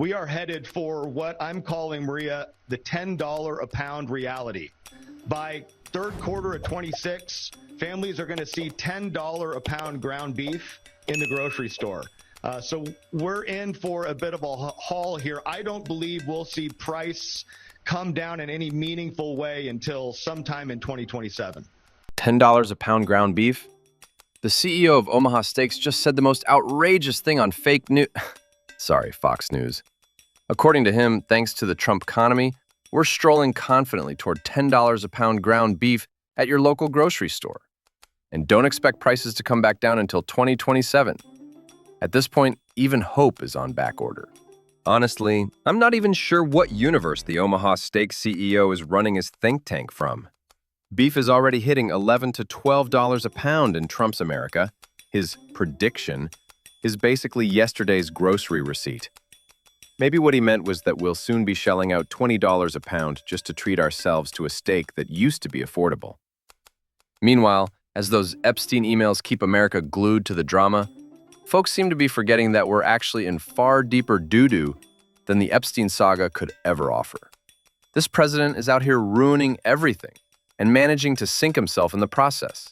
we are headed for what I'm calling, Maria, the $10 a pound reality. By third quarter of 26, families are going to see $10 a pound ground beef in the grocery store. So we're in for a bit of a haul here. I don't believe we'll see price come down in any meaningful way until sometime in 2027. $10 a pound ground beef? The CEO of Omaha Steaks just said the most outrageous thing on Fox News. According to him, thanks to the Trump economy, we're strolling confidently toward $10 a pound ground beef at your local grocery store. And don't expect prices to come back down until 2027. At this point, even hope is on back order. Honestly, I'm not even sure what universe the Omaha Steaks CEO is running his think tank from. Beef is already hitting $11 to $12 a pound in Trump's America. His prediction is basically yesterday's grocery receipt. Maybe what he meant was that we'll soon be shelling out $20 a pound just to treat ourselves to a steak that used to be affordable. Meanwhile, as those Epstein emails keep America glued to the drama, folks seem to be forgetting that we're actually in far deeper doo-doo than the Epstein saga could ever offer. This president is out here ruining everything and managing to sink himself in the process.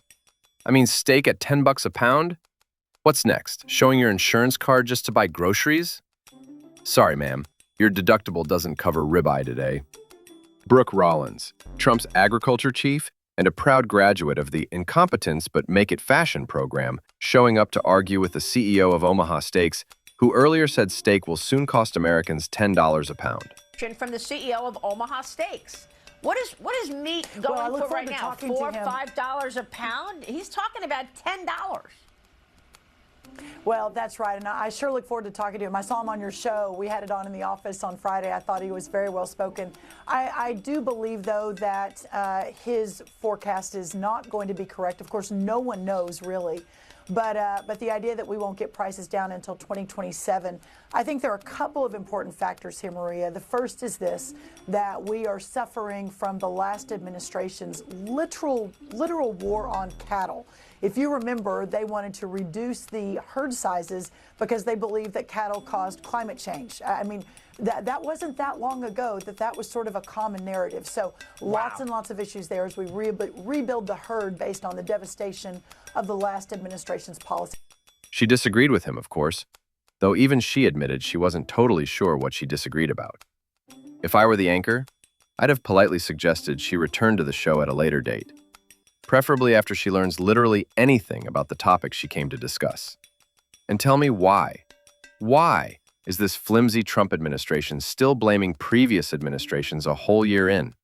I mean, steak at $10 a pound? What's next? Showing your insurance card just to buy groceries? Sorry, ma'am. Your deductible doesn't cover ribeye today. Brooke Rollins, Trump's agriculture chief and a proud graduate of the Incompetence But Make It Fashion program, showing up to argue with the CEO of Omaha Steaks, who earlier said steak will soon cost Americans $10 a pound. From the CEO of Omaha Steaks. What is meat going for right now? $4, $5 a pound? He's talking about $10. Well, that's right, and I sure look forward to talking to him. I saw him on your show. We had it on in the office on Friday. I thought he was very well spoken. I do believe, though, that his forecast is not going to be correct. Of course, no one knows, really. But the idea that we won't get prices down until 2027, I think there are a couple of important factors here, Maria. The first is this, that we are suffering from the last administration's literal war on cattle. If you remember, they wanted to reduce the herd sizes because they believed that cattle caused climate change. I mean, that wasn't that long ago that was sort of a common narrative. So lots and lots of issues there as we rebuild the herd based on the devastation of the last administration's policy. She disagreed with him, of course, though even she admitted she wasn't totally sure what she disagreed about. If I were the anchor, I'd have politely suggested she return to the show at a later date, preferably after she learns literally anything about the topic she came to discuss. And tell me why. Why is this flimsy Trump administration still blaming previous administrations a whole year in?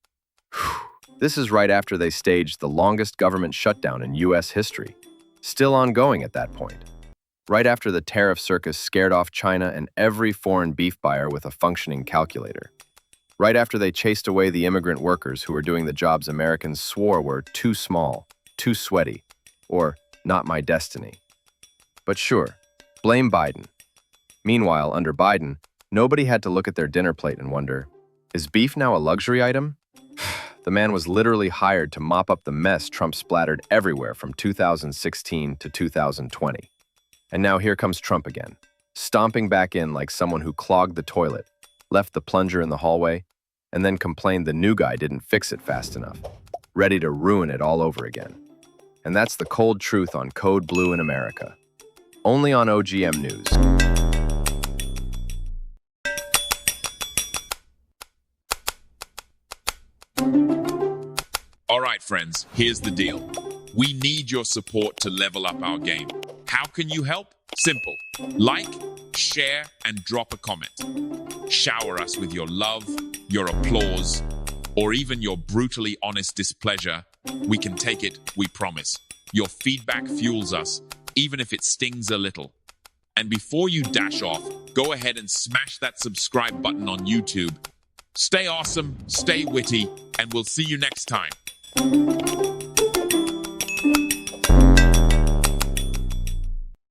This is right after they staged the longest government shutdown in U.S. history, still ongoing at that point. Right after the tariff circus scared off China and every foreign beef buyer with a functioning calculator. Right after they chased away the immigrant workers who were doing the jobs Americans swore were too small, too sweaty, or not my destiny. But sure, blame Biden. Meanwhile, under Biden, nobody had to look at their dinner plate and wonder, is beef now a luxury item? The man was literally hired to mop up the mess Trump splattered everywhere from 2016 to 2020. And now here comes Trump again, stomping back in like someone who clogged the toilet, left the plunger in the hallway, and then complained the new guy didn't fix it fast enough, ready to ruin it all over again. And that's the cold truth on Code Blue in America. Only on OGM News. All right, friends, here's the deal. We need your support to level up our game. How can you help? Simple. Like, share, and drop a comment. Shower us with your love, your applause, or even your brutally honest displeasure. We can take it, we promise. Your feedback fuels us, even if it stings a little. And before you dash off, go ahead and smash that subscribe button on YouTube. Stay awesome, stay witty, and we'll see you next time.